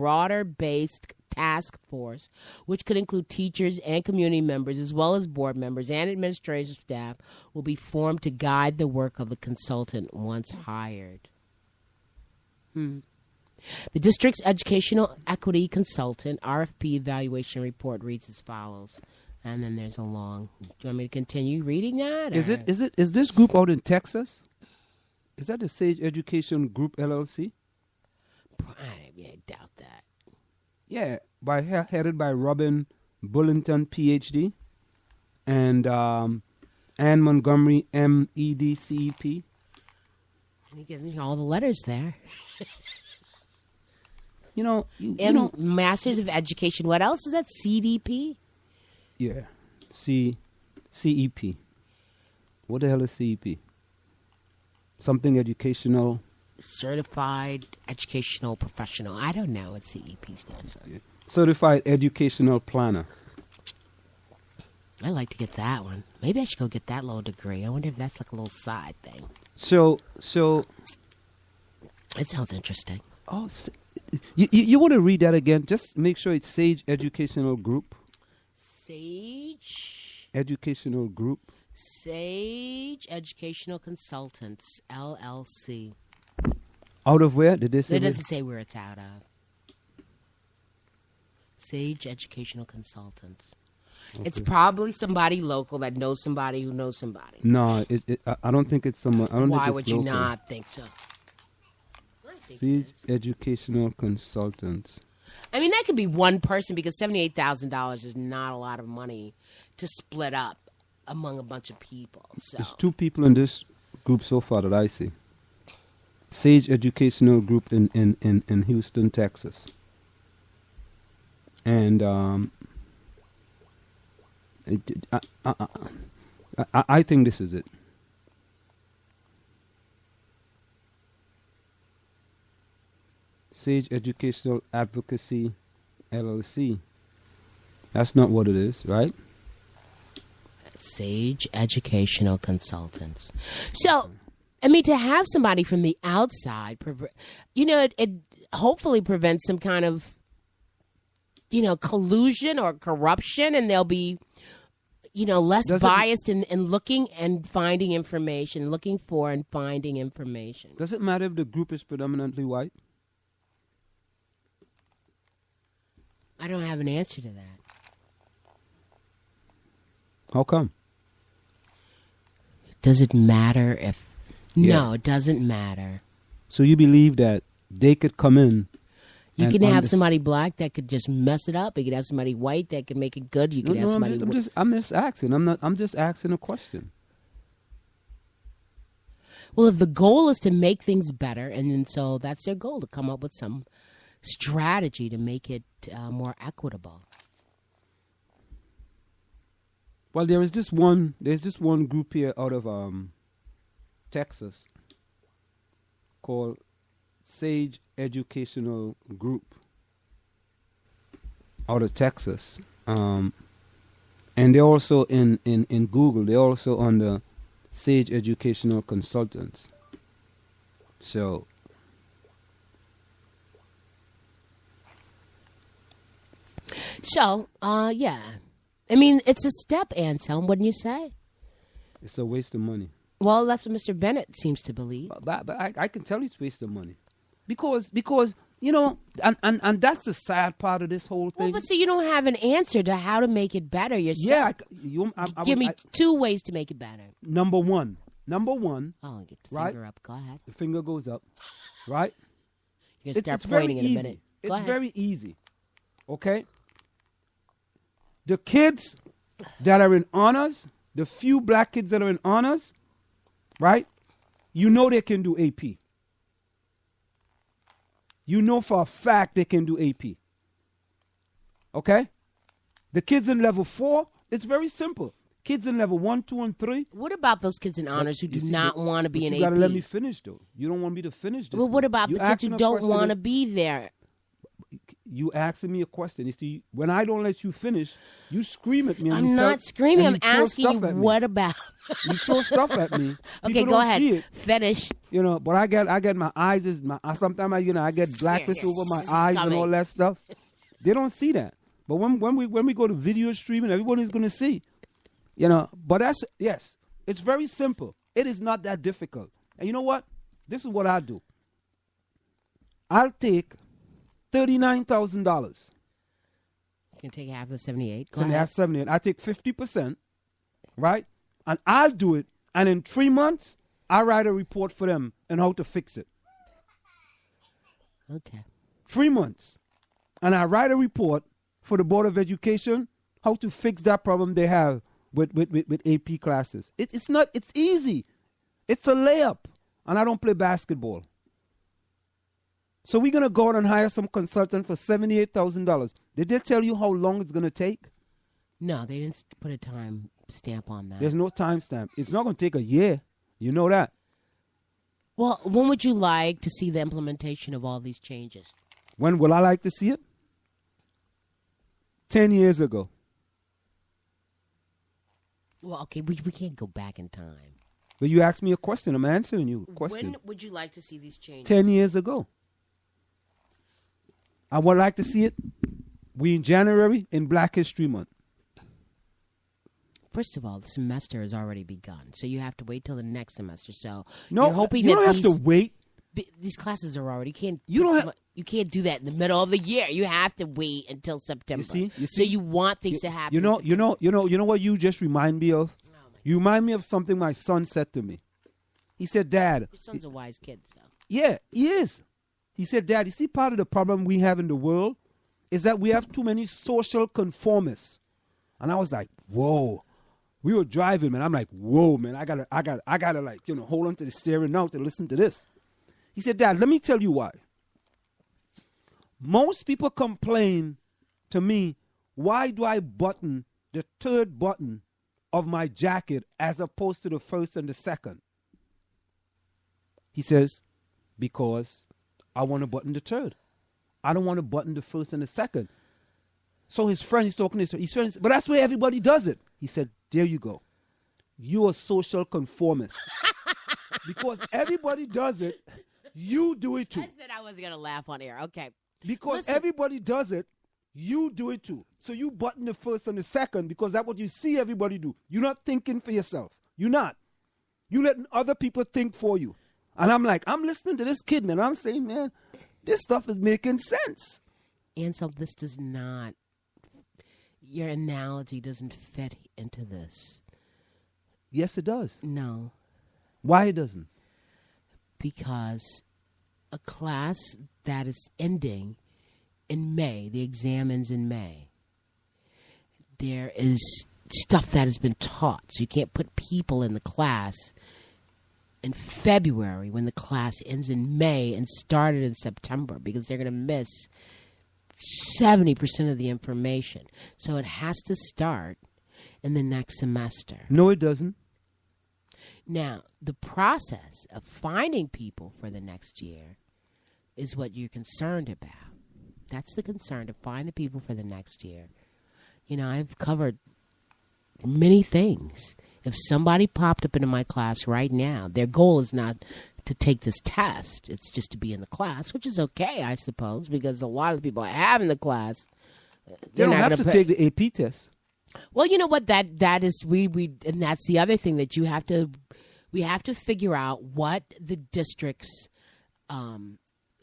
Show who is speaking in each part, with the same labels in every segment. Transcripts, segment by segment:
Speaker 1: broader-based task force, which could include teachers and community members, as well as board members and administrative staff, will be formed to guide the work of the consultant once hired. The district's educational equity consultant RFP evaluation report reads as follows. And then there's a long. Do you want me to continue reading that?
Speaker 2: Is this group out in Texas? Is that the Sage Education Group LLC?
Speaker 1: I doubt that.
Speaker 2: Yeah, headed by Robin Bullington, PhD, and Ann Montgomery, MEDCEP.
Speaker 1: You get all the letters there.
Speaker 2: You know,
Speaker 1: Masters of Education. What else is that? CDP?
Speaker 2: Yeah, CEP. What the hell is CEP? Something educational.
Speaker 1: Certified Educational Professional. I don't know what CEP stands for.
Speaker 2: Yeah. Certified Educational Planner.
Speaker 1: I like to get that one. Maybe I should go get that little degree. I wonder if that's like a little side thing.
Speaker 2: So
Speaker 1: it sounds interesting.
Speaker 2: Oh, you want to read that again? Just make sure it's Sage Educational Group.
Speaker 1: Sage
Speaker 2: Educational Group.
Speaker 1: Sage Educational Consultants, LLC.
Speaker 2: Out of where? Did they say?
Speaker 1: It doesn't say where it's out of. Sage Educational Consultants. Okay. It's probably somebody local that knows somebody who knows somebody.
Speaker 2: No, I don't think it's someone. I don't
Speaker 1: Why
Speaker 2: think
Speaker 1: would
Speaker 2: it's
Speaker 1: you
Speaker 2: local.
Speaker 1: not think so?
Speaker 2: Sage Educational Consultants.
Speaker 1: I mean, that could be one person because $78,000 is not a lot of money to split up among a bunch of people. So.
Speaker 2: There's 2 people in this group so far that I see. Sage Educational Group in Houston, Texas. And I think this is it. Sage Educational Advocacy, LLC. That's not what it is, right?
Speaker 1: Sage Educational Consultants. So, I mean, to have somebody from the outside, it hopefully prevents some kind of, collusion or corruption, and they'll be, less biased in looking and finding information, looking for and finding information.
Speaker 2: Does it matter if the group is predominantly white?
Speaker 1: I don't have an answer to that.
Speaker 2: How come?
Speaker 1: Does it matter if...
Speaker 2: Yeah.
Speaker 1: No, it doesn't matter.
Speaker 2: So you believe that they could come in...
Speaker 1: You can have somebody black that could just mess it up. You could have somebody white that could make it good. You could have somebody...
Speaker 2: I'm just asking. I'm just asking a question.
Speaker 1: Well, if the goal is to make things better, and then so that's their goal, to come up with some strategy to make it more equitable.
Speaker 2: Well, there's this one group here out of Texas called Sage Educational Group out of Texas. And they're also in Google. They're also on the Sage Educational Consultants. So
Speaker 1: yeah. I mean, it's a step, Anselm, wouldn't you say?
Speaker 2: It's a waste of money.
Speaker 1: Well, that's what Mr. Bennett seems to believe.
Speaker 2: But I can tell you it's a waste of money. Because and that's the sad part of this whole thing.
Speaker 1: Well, but so you don't have an answer to how to make it better yourself.
Speaker 2: Yeah.
Speaker 1: Give me 2 ways to make it better.
Speaker 2: Number one.
Speaker 1: Oh, get the finger up. Go ahead.
Speaker 2: The finger goes up, right?
Speaker 1: You're going to start pointing in a minute.
Speaker 2: It's very easy, okay? The kids that are in honors, the few black kids that are in honors, right? You know they can do AP. You know for a fact they can do AP. Okay? The kids in level 4, it's very simple. Kids in level 1, 2, and 3.
Speaker 1: What about those kids in honors who do not want to be in AP?
Speaker 2: You got to let me finish, though. You don't want me to finish this.
Speaker 1: Well, what about the kids who don't want to be there?
Speaker 2: you asking me a question. You see, when I don't let you finish, you scream at me. And
Speaker 1: I'm not screaming. I'm asking you,
Speaker 2: at me.
Speaker 1: what about?
Speaker 2: You throw stuff at me.
Speaker 1: Okay,
Speaker 2: People
Speaker 1: go
Speaker 2: don't
Speaker 1: ahead.
Speaker 2: see it.
Speaker 1: Finish.
Speaker 2: You know, but I get my eyes sometimes I get blackness over my eyes and all that stuff. They don't see that. But when we go to video streaming, everybody's gonna see. You know, but it's very simple. It is not that difficult. And you know what? This is what I do. I'll take $39,000.
Speaker 1: You can take half of the 78. Go
Speaker 2: So
Speaker 1: ahead.
Speaker 2: half 78. I take 50%, right? And I'll do it. And in 3 months, I write a report for them on how to fix it.
Speaker 1: Okay.
Speaker 2: 3 months. And I write a report for the Board of Education how to fix that problem they have with AP classes. It's easy. It's a layup. And I don't play basketball. So we're going to go out and hire some consultant for $78,000. Did they tell you how long it's going to take?
Speaker 1: No, they didn't put a time stamp on that.
Speaker 2: There's no time stamp. It's not going to take a year. You know that.
Speaker 1: Well, when would you like to see the implementation of all these changes?
Speaker 2: When will I like to see it? 10 years ago.
Speaker 1: Well, okay, we can't go back in time.
Speaker 2: But you asked me a question. I'm answering you a question.
Speaker 1: When would you like to see these changes?
Speaker 2: 10 years ago. I would like to see it. We in January in Black History Month.
Speaker 1: First of all, the semester has already begun, so you have to wait till the next semester. So
Speaker 2: No,
Speaker 1: you're hoping
Speaker 2: you
Speaker 1: that
Speaker 2: don't have to wait.
Speaker 1: these classes are already. You can't do that in the middle of the year. You have to wait until September.
Speaker 2: You see?
Speaker 1: So you want things to happen.
Speaker 2: You know what you just remind me of? You remind me of something my son said to me. He said, Dad.
Speaker 1: Your son's a wise kid, so.
Speaker 2: Yeah, he is. He said, Dad, you see part of the problem we have in the world is that we have too many social conformists. And I was like, whoa. We were driving, man. I'm like, whoa, man. I gotta like, hold on to the steering now to listen to this. He said, Dad, let me tell you why. Most people complain to me, why do I button the third button of my jacket as opposed to the first and the second? He says, because I want to button the third. I don't want to button the first and the second. So his friend, he's talking to his friend, but that's where everybody does it. He said, there you go. You're a social conformist. Because everybody does it, you do it too.
Speaker 1: I said I wasn't going to laugh on air. Okay.
Speaker 2: Because everybody does it, you do it too. So you button the first and the second because that's what you see everybody do. You're not thinking for yourself. You're not. You're letting other people think for you. And I'm like, I'm listening to this kid, man. I'm saying, man, this stuff is making sense.
Speaker 1: Anselm, this does not, your analogy doesn't fit into this.
Speaker 2: Yes, it does.
Speaker 1: No.
Speaker 2: Why it doesn't?
Speaker 1: Because a class that is ending in May, the exam ends in May, there is stuff that has been taught. So you can't put people in the class in February when the class ends in May and started in September because they're going to miss 70% of the information. So it has to start in the next semester.
Speaker 2: No, it doesn't.
Speaker 1: Now, the process of finding people for the next year is what you're concerned about. That's the concern, to find the people for the next year. I've covered many things. If somebody popped up into my class right now, their goal is not to take this test. It's just to be in the class, which is okay, I suppose, because a lot of the people I have in the class,
Speaker 2: they don't have to take the AP test. Well,
Speaker 1: you know what? That is and that's the other thing that we have to figure out what the districts.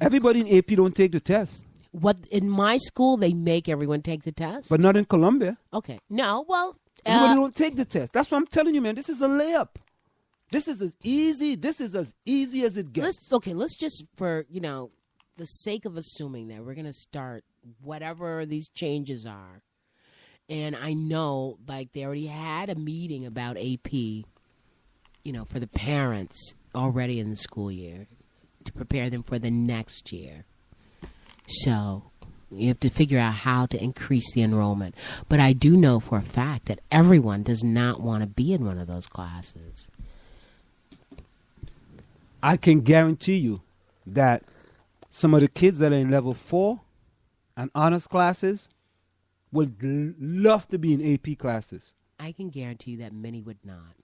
Speaker 2: Everybody in AP don't take the test.
Speaker 1: What in my school they make everyone take the test,
Speaker 2: but not in Columbia.
Speaker 1: Okay, no, well,
Speaker 2: everybody don't take the test. That's what I'm telling you, man. This is a layup. This is as easy. This is as easy as it gets.
Speaker 1: Let's just for the sake of assuming that we're gonna start whatever these changes are. And I know, like, they already had a meeting about AP, for the parents already in the school year to prepare them for the next year. So you have to figure out how to increase the enrollment. But I do know for a fact that everyone does not want to be in one of those classes.
Speaker 2: I can guarantee you that some of the kids that are in level 4 and honors classes would love to be in AP classes.
Speaker 1: I can guarantee you that many would not.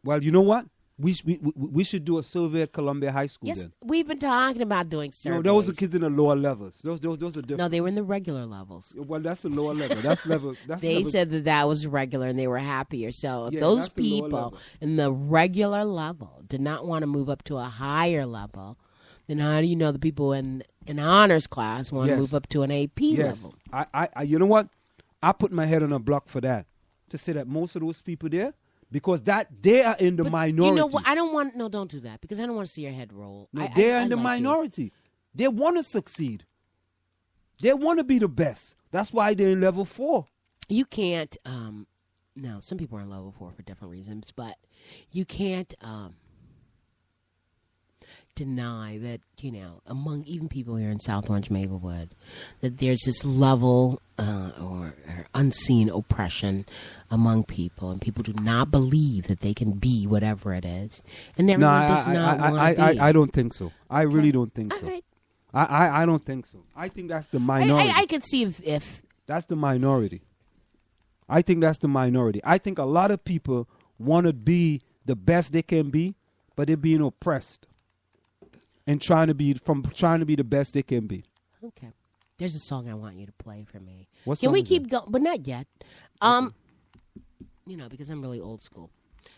Speaker 2: Well, you know what? We should do a survey at Columbia High School.
Speaker 1: Yes,
Speaker 2: then.
Speaker 1: we've been talking about doing surveys.
Speaker 2: No, those are kids in the lower levels. Those are different.
Speaker 1: No, they were in the regular levels.
Speaker 2: Well, that's the lower level. That's level.
Speaker 1: They said that was regular and they were happier. So if those people in the regular level did not want to move up to a higher level, then how do you know the people in honors class want to move up to an AP level?
Speaker 2: I you know what? I put my head on a block for that, to say that most of those people there, because they are in the minority.
Speaker 1: You know what? Don't do that, because I don't want to see your head roll.
Speaker 2: No, they're in the minority. You. They want to succeed. They want to be the best. That's why they're in level 4.
Speaker 1: You can't, no, some people are in level 4 for different reasons, but you can't deny that, among even people here in South Orange, Maplewood, that there's this level or unseen oppression among people, and people do not believe that they can be whatever it is, and everyone does not want to be.
Speaker 2: I don't think so. I really don't think so.
Speaker 1: Right.
Speaker 2: I don't think so. I think that's the minority.
Speaker 1: I could see if
Speaker 2: that's the minority. I think that's the minority. I think a lot of people want to be the best they can be, but they're being oppressed and trying to be the best they can be.
Speaker 1: Okay. There's a song I want you to play for me.
Speaker 2: What
Speaker 1: Can
Speaker 2: song
Speaker 1: we
Speaker 2: is
Speaker 1: keep
Speaker 2: that?
Speaker 1: going? But not yet. Because I'm really old school.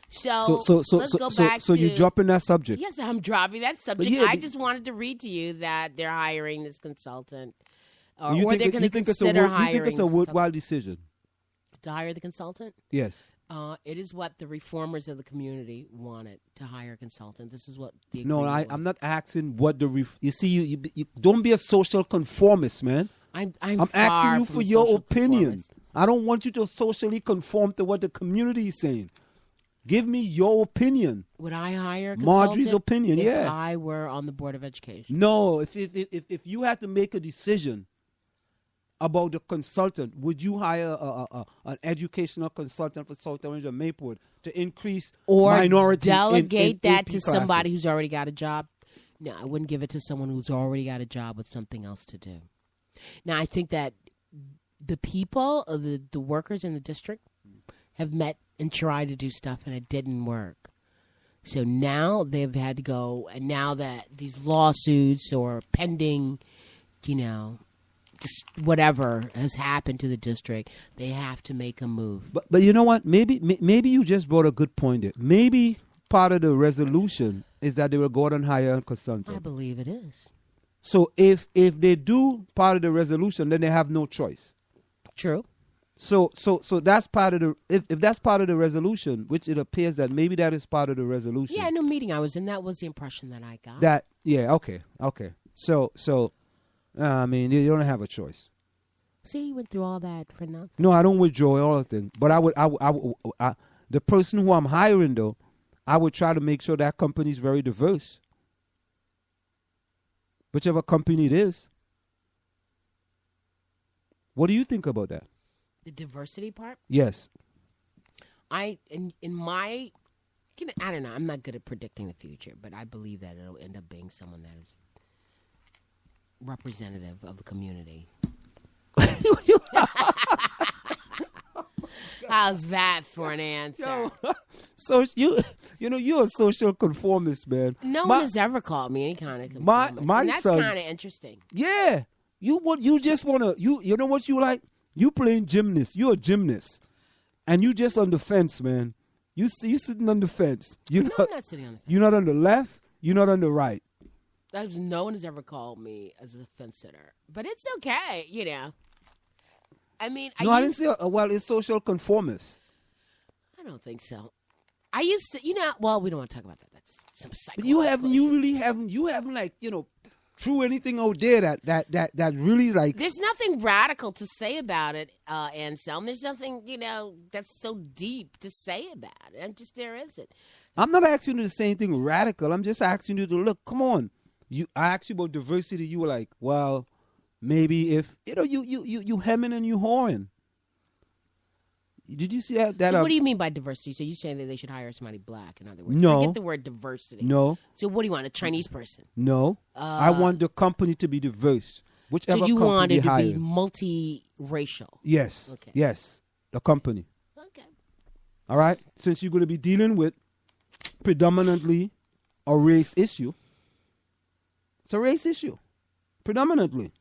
Speaker 1: So let's go back
Speaker 2: so
Speaker 1: to...
Speaker 2: you dropping that subject.
Speaker 1: Yes, I'm dropping that subject.
Speaker 2: Yeah,
Speaker 1: I just wanted to read to you that they're hiring this consultant. Or
Speaker 2: You
Speaker 1: they're going to consider hiring...
Speaker 2: You think it's a worthwhile decision?
Speaker 1: To hire the consultant?
Speaker 2: Yes.
Speaker 1: It is what the reformers of the community wanted, to hire a consultant. This is what the
Speaker 2: No,
Speaker 1: agreement was.
Speaker 2: I'm not asking what the... you see, you don't be a social conformist, man.
Speaker 1: I'm
Speaker 2: asking you for your opinion.
Speaker 1: Conformist.
Speaker 2: I don't want you to socially conform to what the community is saying. Give me your opinion.
Speaker 1: Would I hire a consultant?
Speaker 2: Marjorie's opinion,
Speaker 1: if
Speaker 2: yeah.
Speaker 1: I were on the Board of Education?
Speaker 2: No, if you had to make a decision about the consultant, would you hire an educational consultant for South Orange or Maplewood to increase minority
Speaker 1: delegate
Speaker 2: in
Speaker 1: that
Speaker 2: AP
Speaker 1: to
Speaker 2: classes?
Speaker 1: somebody who's already got a job? No, I wouldn't give it to someone who's already got a job with something else to do. Now, I think that the people, the workers in the district, have met and tried to do stuff, and it didn't work. So now they've had to go, and now that these lawsuits or pending, just whatever has happened to the district, they have to make a move.
Speaker 2: But you know what? Maybe you just brought a good point there. Maybe part of the resolution is that they will go out and hire a consultant.
Speaker 1: I believe it is.
Speaker 2: So if they do part of the resolution, then they have no choice.
Speaker 1: True.
Speaker 2: So that's part of the if that's part of the resolution, which it appears that maybe that is part of the resolution.
Speaker 1: Yeah, in a meeting I was in, that was the impression that I got.
Speaker 2: Okay. So I mean, you don't have a choice.
Speaker 1: See, you went through all that for nothing.
Speaker 2: No, I don't withdraw all the things, but I would the person who I'm hiring though, I would try to make sure that company is very diverse. Whichever company it is. What do you think about that?
Speaker 1: The diversity part?
Speaker 2: Yes.
Speaker 1: I don't know. I'm not good at predicting the future, but I believe that it'll end up being someone that is representative of the community. How's that for an answer?
Speaker 2: So you're a social conformist, man.
Speaker 1: No one has ever called me any kind of conformist.
Speaker 2: My
Speaker 1: that's
Speaker 2: son,
Speaker 1: kind of interesting.
Speaker 2: Yeah. You know what you like? You playing gymnast. You're a gymnast. And you just on the fence, man. You sitting on the fence.
Speaker 1: I'm not sitting on the fence.
Speaker 2: You're not on the left. You're not on the right.
Speaker 1: No one has ever called me as a fence sitter. But it's okay, I mean,
Speaker 2: I didn't say, it's social conformist.
Speaker 1: I don't think so. I used to, well, we don't want to talk about that. That's some
Speaker 2: psychological. But you haven't like, threw anything out there that really like.
Speaker 1: There's nothing radical to say about it, Anselm. There's nothing, that's so deep to say about it. There isn't.
Speaker 2: I'm not asking you to say anything radical. I'm just asking you to look. Come on. I asked you about diversity. You were like, well, maybe if you hemming and you hawing. Did you see that?
Speaker 1: So what do you mean by diversity? So you're saying that they should hire somebody black, in other words?
Speaker 2: No.
Speaker 1: Forget the word diversity.
Speaker 2: No.
Speaker 1: So what do you want, a Chinese person?
Speaker 2: No. I want the company to be diverse. Whichever
Speaker 1: So you
Speaker 2: company
Speaker 1: want it to
Speaker 2: hiring.
Speaker 1: be multi-racial.
Speaker 2: Yes.
Speaker 1: Okay.
Speaker 2: Yes. The company.
Speaker 1: Okay.
Speaker 2: All right? Since you're going to be dealing with predominantly a race issue. It's a race issue. Predominantly.